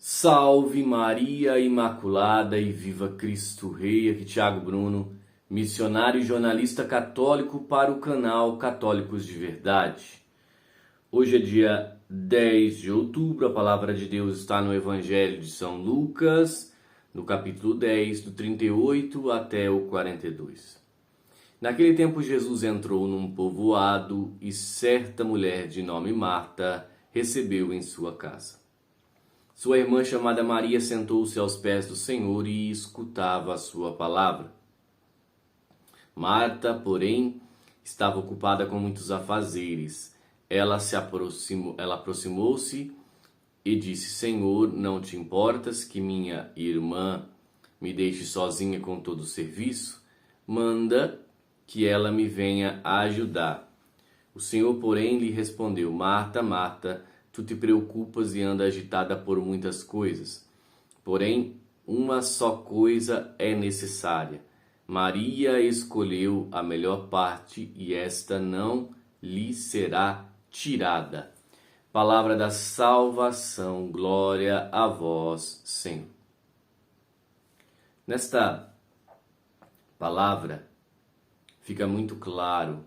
Salve Maria Imaculada e viva Cristo Rei. Aqui Thiago Bruno, missionário e jornalista católico para o canal Católicos de Verdade. Hoje é dia 10 de outubro, a palavra de Deus está no Evangelho de São Lucas, no capítulo 10, do 38 até o 42. Naquele tempo Jesus entrou num povoado e certa mulher de nome Marta recebeu em sua casa. Sua irmã chamada Maria sentou-se aos pés do Senhor e escutava a sua palavra. Marta, porém, estava ocupada com muitos afazeres. Ela aproximou-se e disse: Senhor, não te importas que minha irmã me deixe sozinha com todo o serviço? Manda que ela me venha ajudar. O Senhor, porém, lhe respondeu: Marta, Marta, tu te preocupas e anda agitada por muitas coisas. Porém, uma só coisa é necessária. Maria escolheu a melhor parte e esta não lhe será tirada. Palavra da salvação, glória a vós, Senhor. Nesta palavra fica muito claro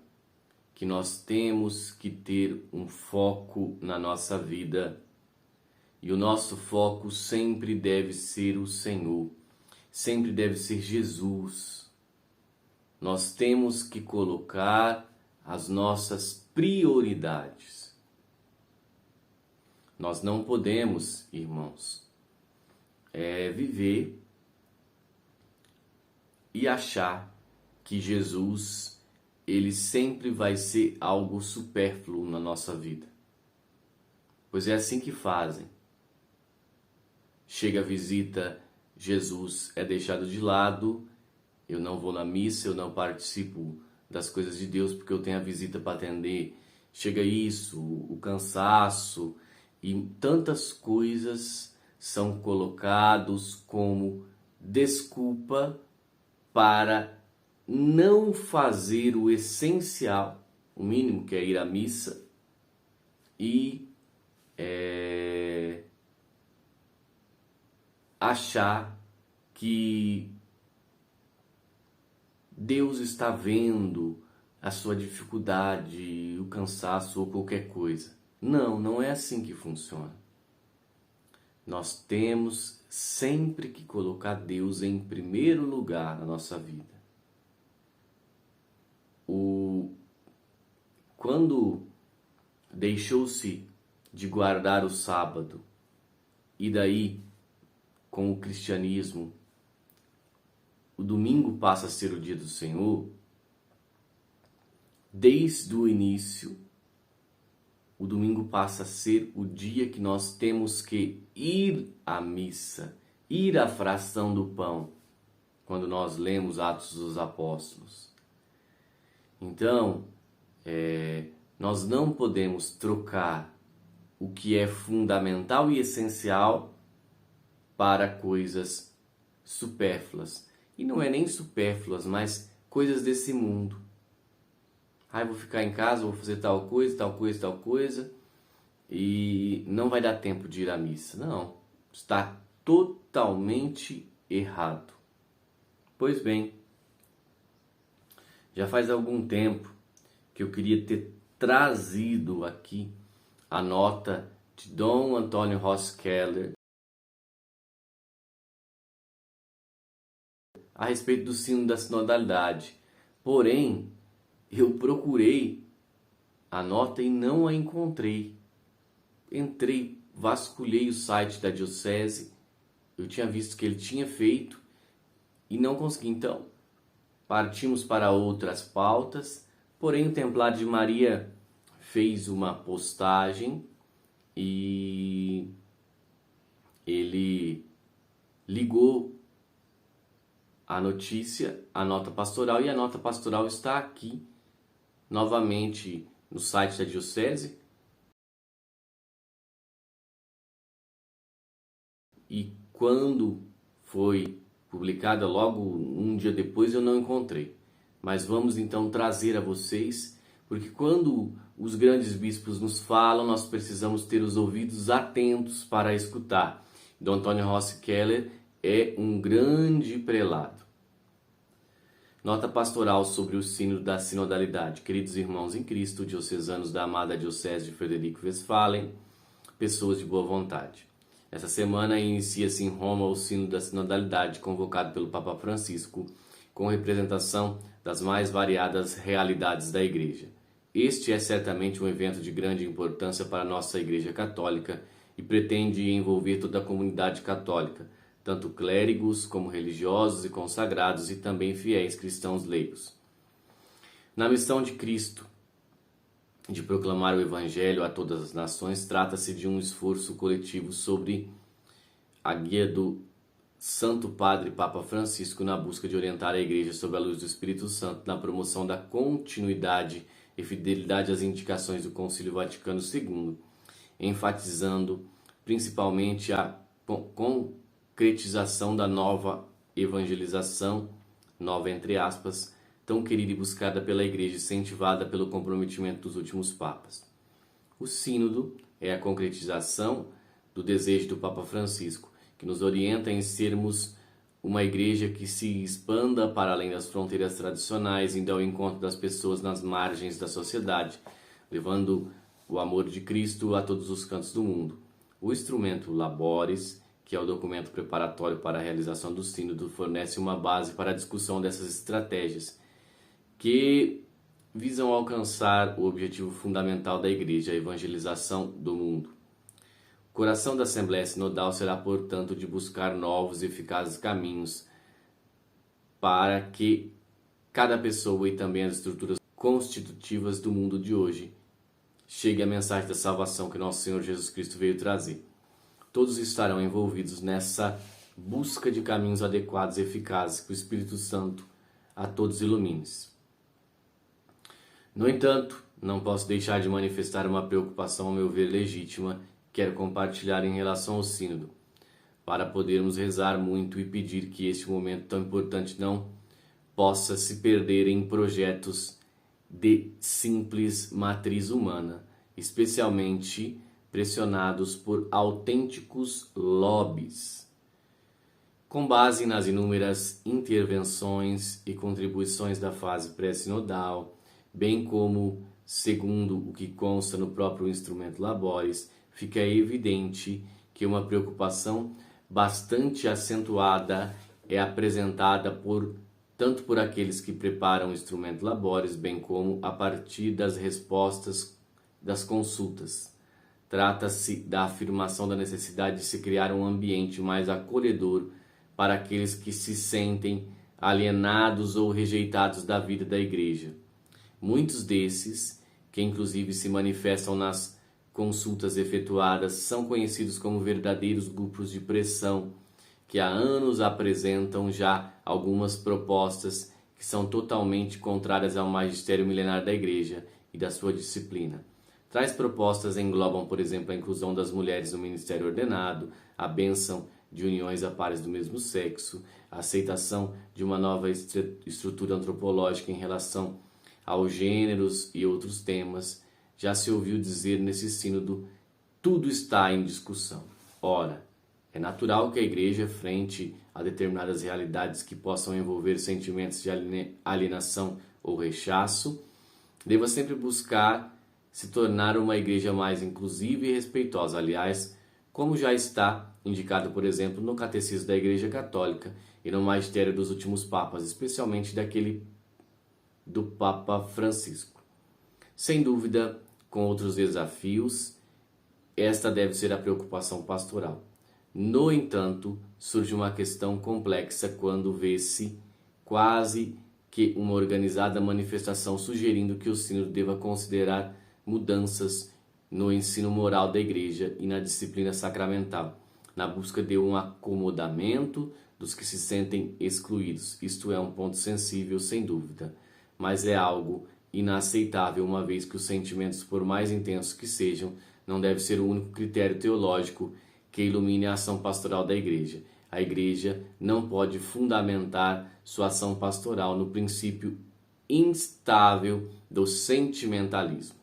que nós temos que ter um foco na nossa vida. E o nosso foco sempre deve ser o Senhor, sempre deve ser Jesus. Nós temos que colocar as nossas prioridades. Nós não podemos, irmãos, viver e achar que Jesus ele sempre vai ser algo supérfluo na nossa vida. Pois é assim que fazem. Chega a visita, Jesus é deixado de lado, eu não vou na missa, eu não participo das coisas de Deus porque eu tenho a visita para atender. Chega isso, o cansaço e tantas coisas são colocados como desculpa para não fazer o essencial, o mínimo, que é ir à missa e achar que Deus está vendo a sua dificuldade, o cansaço ou qualquer coisa. Não, não é assim que funciona. Nós temos sempre que colocar Deus em primeiro lugar na nossa vida. Quando deixou-se de guardar o sábado, e daí, com o cristianismo, o domingo passa a ser o dia do Senhor, desde o início, o domingo passa a ser o dia que nós temos que ir à missa, ir à fração do pão, quando nós lemos Atos dos Apóstolos. Então, nós não podemos trocar o que é fundamental e essencial para coisas supérfluas. E não é nem supérfluas, mas coisas desse mundo. Eu vou ficar em casa, vou fazer tal coisa, tal coisa, tal coisa, e não vai dar tempo de ir à missa. Não, está totalmente errado. Pois bem, já faz algum tempo que eu queria ter trazido aqui a nota de Dom Antônio Roskeller a respeito do sino da sinodalidade. Porém, eu procurei a nota e não a encontrei. Entrei, vasculhei o site da diocese, eu tinha visto que ele tinha feito e não consegui. Então, partimos para outras pautas. Porém, o Templário de Maria fez uma postagem e ele ligou a notícia, a nota pastoral, e a nota pastoral está aqui novamente no site da Diocese. E quando foi publicada, logo um dia depois, eu não encontrei. Mas vamos então trazer a vocês, porque quando os grandes bispos nos falam, nós precisamos ter os ouvidos atentos para escutar. Dom Antônio Rossi Keller é um grande prelado. Nota pastoral sobre o sínodo da sinodalidade. Queridos irmãos em Cristo, diocesanos da amada Diocese de Frederico Westphalen, pessoas de boa vontade. Essa semana inicia-se em Roma o sínodo da sinodalidade, convocado pelo Papa Francisco, com representação das mais variadas realidades da Igreja. Este é certamente um evento de grande importância para a nossa Igreja Católica e pretende envolver toda a comunidade católica, tanto clérigos como religiosos e consagrados e também fiéis cristãos leigos. Na missão de Cristo de proclamar o Evangelho a todas as nações, trata-se de um esforço coletivo sobre a guia do Santo Padre Papa Francisco na busca de orientar a Igreja sob a luz do Espírito Santo na promoção da continuidade e fidelidade às indicações do Concílio Vaticano II, enfatizando principalmente a concretização da nova evangelização, nova entre aspas, tão querida e buscada pela Igreja, incentivada pelo comprometimento dos últimos papas. O sínodo é a concretização do desejo do Papa Francisco, que nos orienta em sermos uma igreja que se expanda para além das fronteiras tradicionais, indo ao encontro das pessoas nas margens da sociedade, levando o amor de Cristo a todos os cantos do mundo. O instrumento Labores, que é o documento preparatório para a realização do sínodo, fornece uma base para a discussão dessas estratégias que visam alcançar o objetivo fundamental da Igreja, a evangelização do mundo. O coração da Assembleia Sinodal será, portanto, de buscar novos e eficazes caminhos para que cada pessoa e também as estruturas constitutivas do mundo de hoje chegue a mensagem da salvação que nosso Senhor Jesus Cristo veio trazer. Todos estarão envolvidos nessa busca de caminhos adequados e eficazes que o Espírito Santo a todos ilumine. No entanto, não posso deixar de manifestar uma preocupação, ao meu ver, legítima, que quero compartilhar em relação ao sínodo, para podermos rezar muito e pedir que este momento tão importante não possa se perder em projetos de simples matriz humana, especialmente pressionados por autênticos lobbies. Com base nas inúmeras intervenções e contribuições da fase pré-sinodal, bem como segundo o que consta no próprio instrumento Labores, fica evidente que uma preocupação bastante acentuada é apresentada tanto por aqueles que preparam o instrumento Labores, bem como a partir das respostas das consultas. Trata-se da afirmação da necessidade de se criar um ambiente mais acolhedor para aqueles que se sentem alienados ou rejeitados da vida da Igreja. Muitos desses, que inclusive se manifestam nas consultas efetuadas, são conhecidos como verdadeiros grupos de pressão, que há anos apresentam já algumas propostas que são totalmente contrárias ao magistério milenar da Igreja e da sua disciplina. Tais propostas englobam, por exemplo, a inclusão das mulheres no ministério ordenado, a bênção de uniões a pares do mesmo sexo, a aceitação de uma nova estrutura antropológica em relação aos gêneros e outros temas. Já se ouviu dizer nesse sínodo, tudo está em discussão. Ora, é natural que a Igreja, frente a determinadas realidades que possam envolver sentimentos de alienação ou rechaço, deva sempre buscar se tornar uma igreja mais inclusiva e respeitosa. Aliás, como já está indicado, por exemplo, no Catecismo da Igreja Católica e no magistério dos últimos papas, especialmente daquele do Papa Francisco. Sem dúvida, com outros desafios, esta deve ser a preocupação pastoral. No entanto, surge uma questão complexa quando vê-se quase que uma organizada manifestação sugerindo que o sínodo deva considerar mudanças no ensino moral da Igreja e na disciplina sacramental, na busca de um acomodamento dos que se sentem excluídos. Isto é um ponto sensível, sem dúvida, mas é algo inaceitável, uma vez que os sentimentos, por mais intensos que sejam, não deve ser o único critério teológico que ilumine a ação pastoral da Igreja. A Igreja não pode fundamentar sua ação pastoral no princípio instável do sentimentalismo.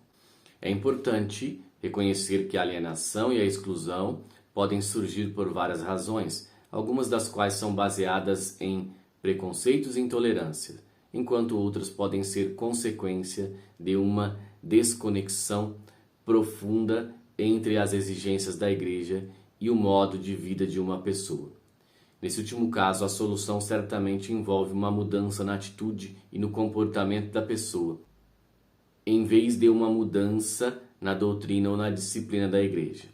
É importante reconhecer que a alienação e a exclusão podem surgir por várias razões, algumas das quais são baseadas em preconceitos e intolerância, enquanto outras podem ser consequência de uma desconexão profunda entre as exigências da igreja e o modo de vida de uma pessoa. Nesse último caso, a solução certamente envolve uma mudança na atitude e no comportamento da pessoa, em vez de uma mudança na doutrina ou na disciplina da igreja.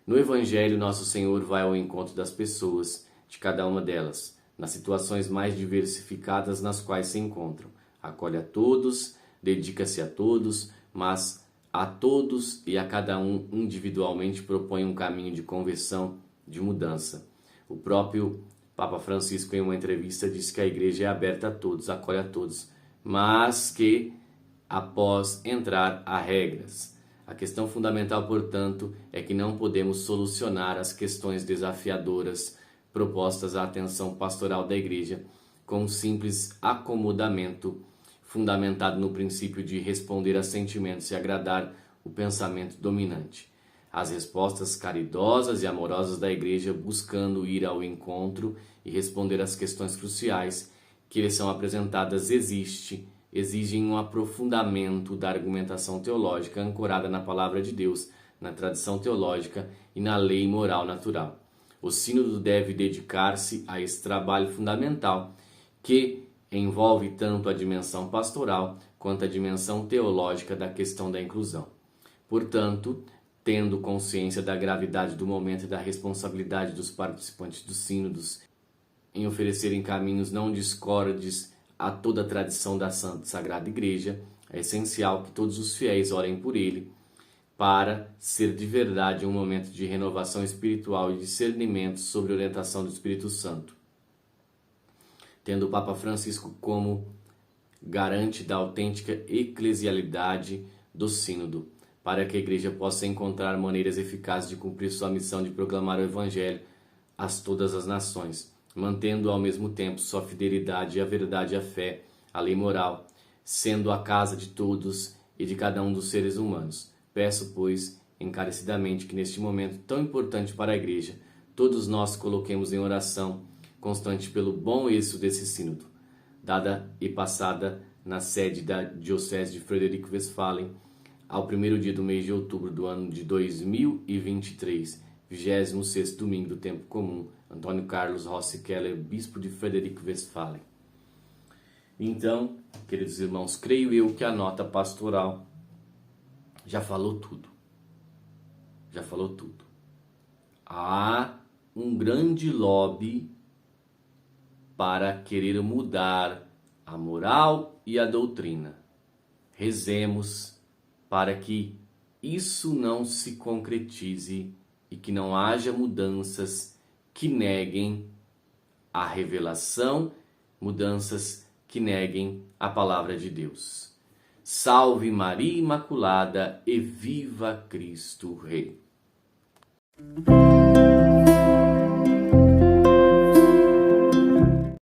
No Evangelho, Nosso Senhor vai ao encontro das pessoas, de cada uma delas, nas situações mais diversificadas nas quais se encontram. Acolhe a todos, dedica-se a todos, mas a todos e a cada um individualmente propõe um caminho de conversão, de mudança. O próprio Papa Francisco, em uma entrevista, disse que a igreja é aberta a todos, acolhe a todos, mas que após entrar há regras. A questão fundamental, portanto, é que não podemos solucionar as questões desafiadoras propostas à atenção pastoral da igreja com um simples acomodamento fundamentado no princípio de responder a sentimentos e agradar o pensamento dominante. As respostas caridosas e amorosas da igreja, buscando ir ao encontro e responder às questões cruciais que lhes são apresentadas, exigem um aprofundamento da argumentação teológica ancorada na palavra de Deus, na tradição teológica e na lei moral natural. O sínodo deve dedicar-se a esse trabalho fundamental que envolve tanto a dimensão pastoral quanto a dimensão teológica da questão da inclusão. Portanto, tendo consciência da gravidade do momento e da responsabilidade dos participantes dos sínodos em oferecerem caminhos não discordes a toda a tradição da Santa e Sagrada Igreja, é essencial que todos os fiéis orem por ele, para ser de verdade um momento de renovação espiritual e discernimento sobre a orientação do Espírito Santo. Tendo o Papa Francisco como garante da autêntica eclesialidade do sínodo, para que a igreja possa encontrar maneiras eficazes de cumprir sua missão de proclamar o Evangelho a todas as nações, mantendo ao mesmo tempo sua fidelidade à verdade e à fé, à lei moral, sendo a casa de todos e de cada um dos seres humanos. Peço, pois, encarecidamente que neste momento tão importante para a igreja, todos nós coloquemos em oração constante pelo bom êxito desse sínodo, dada e passada na sede da Diocese de Frederico Westphalen, ao primeiro dia do mês de outubro do ano de 2023, 26º domingo do tempo comum, Antônio Carlos Rossi Keller, bispo de Frederico Westphalen. Então, queridos irmãos, creio eu que a nota pastoral já falou tudo. Já falou tudo. Há um grande lobby para querer mudar a moral e a doutrina. Rezemos para que isso não se concretize e que não haja mudanças que neguem a revelação, mudanças que neguem a palavra de Deus. Salve Maria Imaculada e viva Cristo Rei!